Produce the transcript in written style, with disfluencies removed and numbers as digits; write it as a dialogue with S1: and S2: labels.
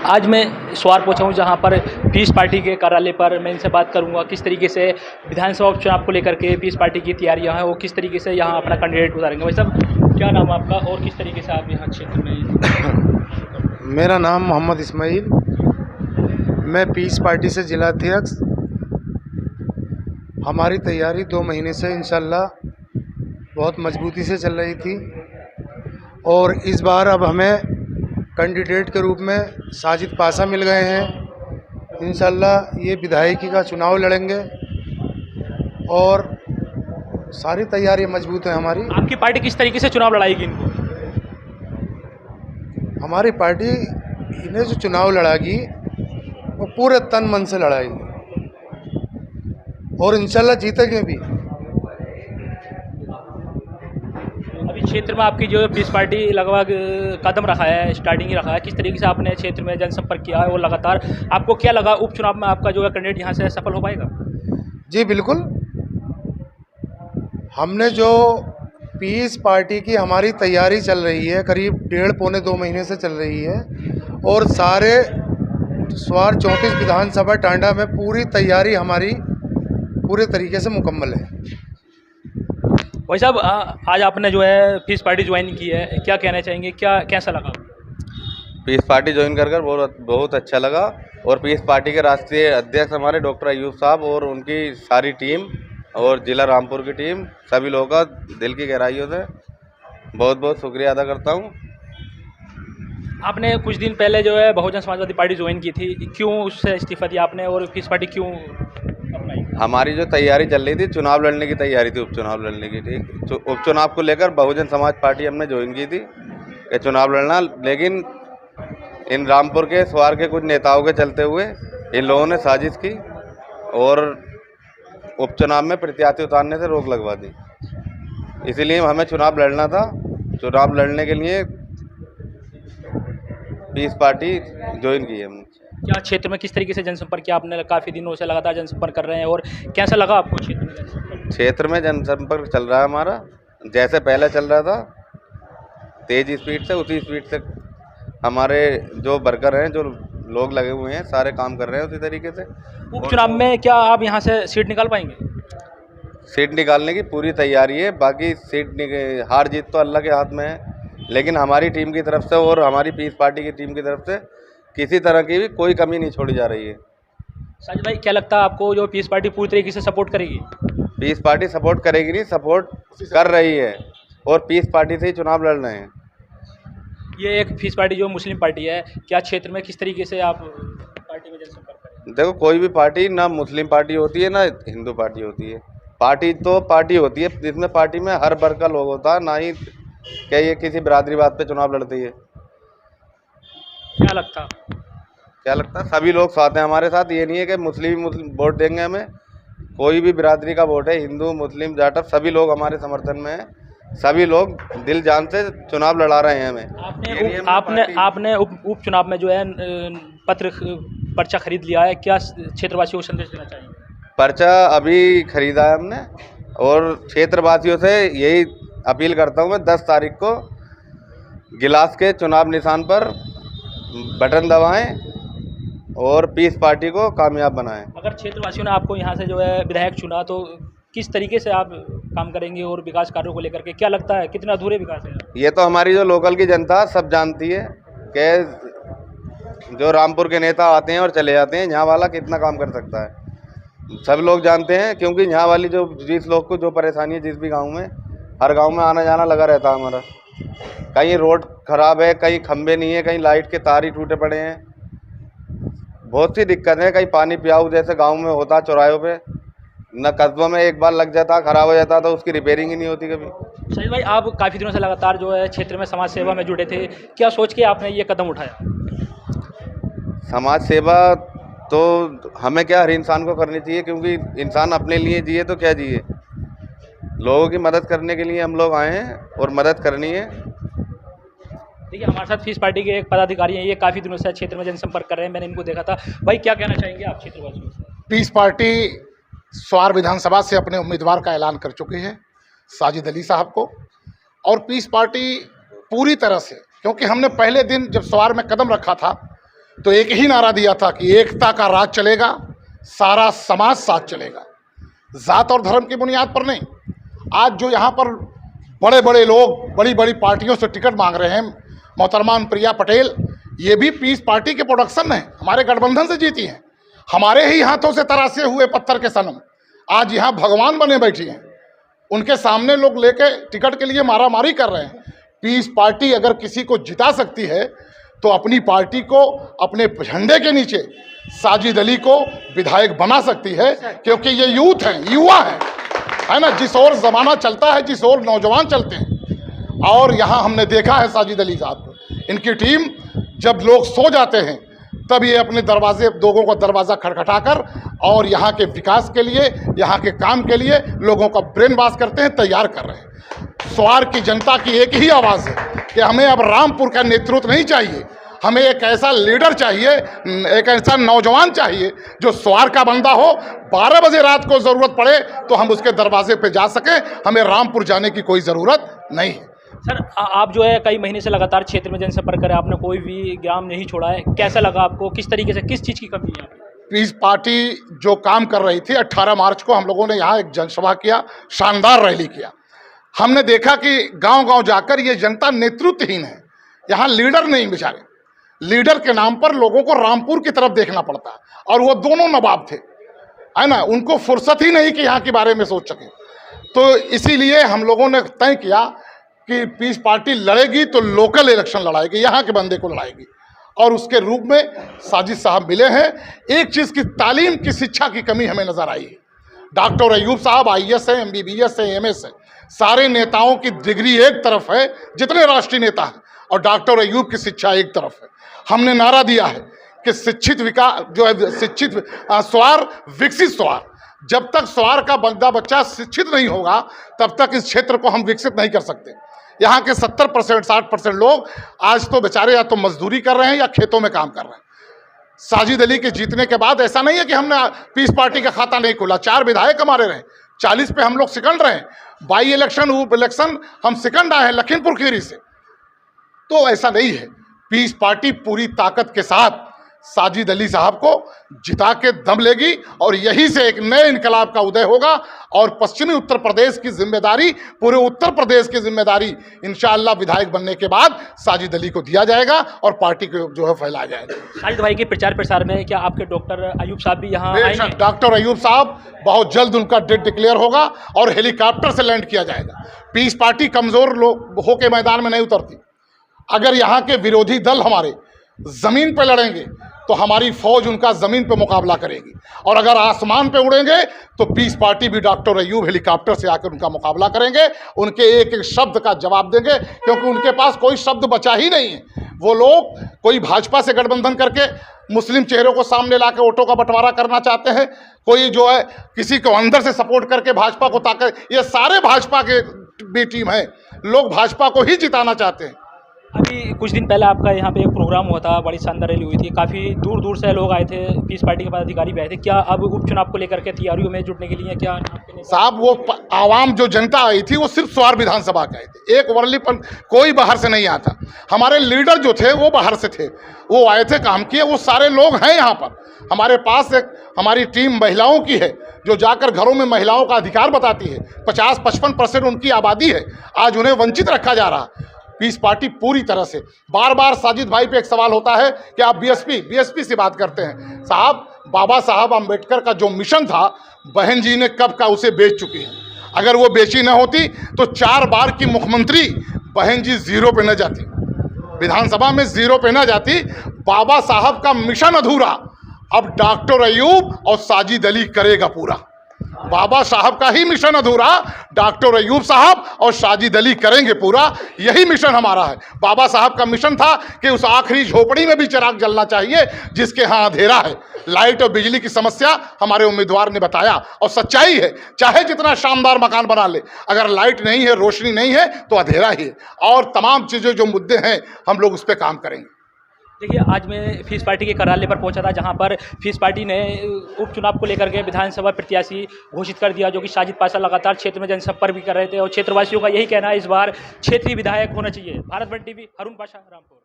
S1: आज मैं स्वार पहुंचा हूं जहां पर पीस पार्टी के कार्यालय पर मैं इनसे बात करूंगा किस तरीके से विधानसभा उपचुनाव को लेकर के पीस पार्टी की तैयारियां हैं और किस तरीके से यहां अपना कैंडिडेट उतारेंगे। भाई साहब, क्या नाम है आपका और किस तरीके से आप यहाँ क्षेत्र में?
S2: मेरा नाम मोहम्मद इस्माइल, मैं पीस पार्टी से जिला अध्यक्ष। हमारी तैयारी 2 महीने से इंशाल्लाह बहुत मजबूती से चल रही थी और इस बार अब हमें कैंडिडेट के रूप में साजिद पाशा मिल गए हैं। इंशाल्लाह ये विधायकी का चुनाव लड़ेंगे और सारी तैयारी मजबूत है हमारी।
S1: आपकी पार्टी किस तरीके से चुनाव लड़ाएगी इनको?
S2: हमारी पार्टी इन्हें जो चुनाव लड़ाएगी वो पूरे तन मन से लड़ाएगी और इंशाल्लाह जीतेंगे भी।
S1: अभी क्षेत्र में आपकी जो पीस पार्टी लगभग कदम रखा है, स्टार्टिंग ही रखा है, किस तरीके से आपने क्षेत्र में जनसंपर्क किया है और लगातार आपको क्या लगा उपचुनाव में आपका जो है कैंडिडेट यहाँ से सफल हो पाएगा?
S2: जी बिल्कुल, हमने जो पीस पार्टी की हमारी तैयारी चल रही है करीब 1.5-2 महीने से चल रही है और सारे स्वार 34 विधानसभा टांडा में पूरी तैयारी हमारी पूरे तरीके से मुकम्मल है।
S1: भाई साहब, आज आपने जो है पीस पार्टी ज्वाइन की है, क्या कहना चाहेंगे, क्या कैसा लगा?
S3: पीस पार्टी ज्वाइन कर बहुत अच्छा लगा और पीस पार्टी के राष्ट्रीय अध्यक्ष हमारे डॉक्टर अयूब साहब और उनकी सारी टीम और जिला रामपुर की टीम, सभी लोगों का दिल की गहराइयों से बहुत बहुत शुक्रिया अदा करता हूं।
S1: आपने कुछ दिन पहले जो है बहुजन समाजवादी पार्टी ज्वाइन की थी, क्यों उससे इस्तीफा दिया आपने और पीस पार्टी क्यों अपनाई?
S3: हमारी जो तैयारी चल रही थी, चुनाव लड़ने की तैयारी थी, उपचुनाव लड़ने की थी। उपचुनाव को लेकर बहुजन समाज पार्टी हमने ज्वाइन की थी कि चुनाव लड़ना, लेकिन इन रामपुर के स्वार के कुछ नेताओं के चलते हुए इन लोगों ने साजिश की और उपचुनाव में प्रत्याशी उतारने से रोक लगवा दी। इसीलिए हमें चुनाव लड़ना था। चुनाव लड़ने के लिए पीस पार्टी ज्वाइन की है हमने।
S1: क्या क्षेत्र में किस तरीके से जनसंपर्क किया आपने? काफ़ी दिनों से लगातार जनसंपर्क कर रहे हैं और कैसा लगा आपको क्षेत्र में?
S3: क्षेत्र में जनसंपर्क चल रहा है हमारा, जैसे पहले चल रहा था, तेज स्पीड से, उसी स्पीड से हमारे जो वर्कर हैं, जो लोग लगे हुए हैं, सारे काम कर रहे हैं उसी तरीके से।
S1: उपचुनाव में क्या आप यहाँ से सीट निकाल पाएंगे?
S3: सीट निकालने की पूरी तैयारी है। बाकी हार जीत तो अल्लाह के हाथ में है, लेकिन हमारी टीम की तरफ से और हमारी पीस पार्टी की टीम की तरफ से किसी तरह की भी कोई कमी नहीं छोड़ी जा रही है।
S1: साजिद भाई, क्या लगता है आपको जो पीस पार्टी पूरी तरीके से सपोर्ट करेगी?
S3: पीस पार्टी सपोर्ट करेगी नहीं, सपोर्ट कर रही है और पीस पार्टी से ही चुनाव लड़ रहे हैं।
S1: ये एक पीस पार्टी जो मुस्लिम पार्टी है, क्या क्षेत्र में किस तरीके से आप पार्टी में जनसंपर्क करेंगे?
S3: देखो, कोई भी पार्टी ना मुस्लिम पार्टी होती है ना हिंदू पार्टी होती है। पार्टी तो पार्टी होती है जिसमें पार्टी में हर वर्ग का लोग होता है, ना ही क्या ये किसी बिरादरीवाद पे चुनाव लड़ती है। क्या लगता है सभी लोग साथ हैं हमारे साथ। ये नहीं है कि मुस्लिम वोट देंगे हमें, कोई भी बिरादरी का वोट है, हिंदू मुस्लिम जाटव सभी लोग हमारे समर्थन में हैं। सभी लोग दिल जान से चुनाव लड़ा रहे हैं हमें।
S1: आपने उपचुनाव में जो है पर्चा खरीद लिया है, क्या क्षेत्रवासियों को संदेश देना चाहिए?
S3: पर्चा अभी खरीदा है हमने और क्षेत्रवासियों से यही अपील करता हूँ मैं, 10 तारीख को गिलास के चुनाव निशान पर बटन दबाएं और पीस पार्टी को कामयाब बनाएं।
S1: अगर क्षेत्रवासियों ने आपको यहाँ से जो है विधायक चुना तो किस तरीके से आप काम करेंगे और विकास कार्यों को लेकर के क्या लगता है कितने अधूरे विकास है? ये
S3: तो हमारी जो लोकल की जनता सब जानती है कि जो रामपुर के नेता आते हैं और चले जाते हैं, यहाँ वाला कितना काम कर सकता है। सब लोग जानते हैं, क्योंकि यहाँ वाली जो जिस लोग को जो परेशानी है, जिस भी गाँव में, हर गाँव में आना जाना लगा रहता है हमारा। कहीं रोड खराब है, कहीं खंबे नहीं है, कहीं लाइट के तार ही टूटे पड़े हैं, बहुत सी दिक्कत है। कहीं पानी पियाऊ जैसे गांव में होता चौराहों पे, न कस्बों में एक बार लग जाता, खराब हो जाता, तो उसकी रिपेयरिंग ही नहीं होती कभी।
S1: सही भाई, आप काफ़ी दिनों से लगातार जो है क्षेत्र में समाज सेवा में जुड़े थे, क्या सोच के आपने ये कदम उठाया?
S3: समाज सेवा तो हमें क्या, हर इंसान को करनी चाहिए, क्योंकि इंसान अपने लिए जिए तो क्या जिए। लोगों की मदद करने के लिए हम लोग आए हैं और मदद करनी है।
S1: देखिए, हमारे साथ पीस पार्टी के एक पदाधिकारी हैं, ये काफ़ी दिनों से क्षेत्र में जनसंपर्क कर रहे हैं, मैंने इनको देखा था। भाई, क्या कहना चाहेंगे आप क्षेत्रवासियों से?
S4: पीस पार्टी स्वार विधानसभा से अपने उम्मीदवार का ऐलान कर चुके हैं, साजिद अली साहब को। और पीस पार्टी पूरी तरह से, क्योंकि हमने पहले दिन जब स्वार में कदम रखा था तो एक ही नारा दिया था कि एकता का राज चलेगा, सारा समाज साथ चलेगा, जात और धर्म की बुनियाद पर नहीं। आज जो यहाँ पर बड़े बड़े लोग बड़ी बड़ी पार्टियों से टिकट मांग रहे हैं, मोहतरमा प्रिया पटेल, ये भी पीस पार्टी के प्रोडक्शन है, हमारे गठबंधन से जीती हैं, हमारे ही हाथों से तराशे हुए पत्थर के सनम आज यहाँ भगवान बने बैठी हैं। उनके सामने लोग लेके टिकट के लिए मारामारी कर रहे हैं। पीस पार्टी अगर किसी को जिता सकती है तो अपनी पार्टी को अपने झंडे के नीचे साजिद अली को विधायक बना सकती है, क्योंकि ये यूथ हैं, युवा है ना, जिस ओर ज़माना चलता है, जिस ओर नौजवान चलते हैं। और यहाँ हमने देखा है साजिद अली साहब को, इनकी टीम जब लोग सो जाते हैं तब ये अपने दरवाजे, लोगों का दरवाज़ा खटखटाकर और यहाँ के विकास के लिए, यहाँ के काम के लिए लोगों का ब्रेन वॉश करते हैं, तैयार कर रहे हैं। स्वार की जनता की एक ही आवाज़ है कि हमें अब रामपुर का नेतृत्व नहीं चाहिए, हमें एक ऐसा लीडर चाहिए, एक ऐसा नौजवान चाहिए जो स्वार का बंदा हो, 12 बजे रात को ज़रूरत पड़े तो हम उसके दरवाजे पे जा सकें, हमें रामपुर जाने की कोई ज़रूरत नहीं है।
S1: सर, आप जो है कई महीने से लगातार क्षेत्र में जनसंपर्क करें, आपने कोई भी ग्राम नहीं छोड़ा है, कैसा लगा आपको, किस तरीके से, किस चीज़ की कमी है?
S4: पीस पार्टी जो काम कर रही थी, 18 मार्च को हम लोगों ने यहाँ एक जनसभा किया, शानदार रैली किया। हमने देखा कि गांव-गांव जाकर ये जनता नेतृत्वहीन है, यहाँ लीडर नहीं बेचारे, लीडर के नाम पर लोगों को रामपुर की तरफ देखना पड़ता है, और वो दोनों नवाब थे, है ना, उनको फुर्सत ही नहीं कि यहाँ के बारे में सोच सकें। तो इसीलिए हम लोगों ने तय किया कि पीस पार्टी लड़ेगी तो लोकल इलेक्शन लड़ाएगी, यहाँ के बंदे को लड़ाएगी, और उसके रूप में साजिद साहब मिले हैं। एक चीज़ की तालीम की, शिक्षा की कमी हमें नज़र आई है। डॉक्टर अयूब साहब IAS है, MBBS है, MS है, सारे नेताओं की डिग्री एक तरफ है, जितने राष्ट्रीय नेता हैं, और डॉक्टर अयूब की शिक्षा एक तरफ है। हमने नारा दिया है कि शिक्षित विकास जो है, शिक्षित स्वार विकसित स्वार। जब तक स्वार का बच्चा शिक्षित नहीं होगा तब तक इस क्षेत्र को हम विकसित नहीं कर सकते। यहाँ के 70% 60% लोग आज तो बेचारे या तो मजदूरी कर रहे हैं या खेतों में काम कर रहे हैं। साजिद अली के जीतने के बाद ऐसा नहीं है कि हमने पीस पार्टी का खाता नहीं खोला, 4 विधायक हमारे रहे, 40 पे हम लोग सेकंड रहे, बाई इलेक्शन उप इलेक्शन हम सेकंड आए हैं लखीमपुर खीरी से। तो ऐसा नहीं है, पीस पार्टी पूरी ताकत के साथ साजिद अली साहब को जिता के दम लेगी, और यहीं से एक नए इनकलाब का उदय होगा, और पश्चिमी उत्तर प्रदेश की जिम्मेदारी, पूरे उत्तर प्रदेश की जिम्मेदारी इंशाअल्लाह विधायक बनने के बाद साजिद अली को दिया जाएगा और पार्टी को जो है फैलाया जाएगा।
S1: साजिद भाई के प्रचार प्रसार में क्या आपके डॉक्टर अयूब साहब भी यहाँ आएंगे?
S4: डॉक्टर अयूब साहब बहुत जल्द उनका डेट डिक्लेयर होगा और हेलीकॉप्टर से लैंड किया जाएगा। पीस पार्टी कमज़ोर होकर मैदान में नहीं उतरती। अगर यहाँ के विरोधी दल हमारे ज़मीन पर लड़ेंगे तो हमारी फौज उनका ज़मीन पे मुकाबला करेगी, और अगर आसमान पे उड़ेंगे तो पीस पार्टी भी डॉक्टर अयूब हेलीकॉप्टर से आकर उनका मुकाबला करेंगे, उनके एक एक शब्द का जवाब देंगे, क्योंकि उनके पास कोई शब्द बचा ही नहीं है। वो लोग कोई भाजपा से गठबंधन करके मुस्लिम चेहरों को सामने ला के वोटों का बंटवारा करना चाहते हैं, कोई जो है किसी को अंदर से सपोर्ट करके भाजपा को ताकत, ये सारे भाजपा के भी टीम है, लोग भाजपा को ही जिताना चाहते हैं।
S1: अभी कुछ दिन पहले आपका यहाँ पे एक प्रोग्राम हुआ था, बड़ी शानदार रैली हुई थी, काफ़ी दूर दूर से लोग आए थे, पीस पार्टी के पदाधिकारी भी आए थे। क्या अब उपचुनाव को लेकर के तैयारियों में जुटने के लिए क्या
S4: साहब, वो आवाम जो जनता आई थी वो सिर्फ स्वार विधानसभा के आए थे, एक वर्लीपन कोई बाहर से नहीं आता। हमारे लीडर जो थे वो बाहर से थे, वो आए थे, काम किए, वो सारे लोग हैं यहाँ पर। हमारे पास एक हमारी टीम महिलाओं की है जो जाकर घरों में महिलाओं का अधिकार बताती है। 50-55% उनकी आबादी है, आज उन्हें वंचित रखा जा रहा। पीस पार्टी पूरी तरह से, बार बार साजिद भाई पे एक सवाल होता है कि आप बीएसपी से बात करते हैं। साहब, बाबा साहब अम्बेडकर का जो मिशन था, बहन जी ने कब का उसे बेच चुकी है। अगर वो बेची न होती तो 4 बार की मुख्यमंत्री बहन जी 0 पे न जाती, विधानसभा में 0 पे न जाती। बाबा साहब का मिशन अधूरा, अब डॉक्टर अयूब और साजिद अली करेगा पूरा। बाबा साहब का ही मिशन अधूरा, डॉक्टर अयूब साहब और साजिद अली करेंगे पूरा। यही मिशन हमारा है। बाबा साहब का मिशन था कि उस आखिरी झोपड़ी में भी चिराग जलना चाहिए जिसके यहाँ अंधेरा है। लाइट और बिजली की समस्या हमारे उम्मीदवार ने बताया, और सच्चाई है, चाहे जितना शानदार मकान बना ले, अगर लाइट नहीं है, रोशनी नहीं है तो अंधेरा ही है। और तमाम चीज़ें जो मुद्दे हैं हम लोग उस पर काम करेंगे।
S1: देखिए, आज मैं पीस पार्टी के कार्यालय पर पहुंचा था, जहां पर पीस पार्टी ने उपचुनाव को लेकर के विधानसभा प्रत्याशी घोषित कर दिया, जो कि साजिद पाशा लगातार क्षेत्र में जनसंपर्क भी कर रहे थे, और क्षेत्रवासियों का यही कहना है इस बार क्षेत्रीय विधायक होना चाहिए। भारत वन टीवी, हारून पाशा, रामपुर।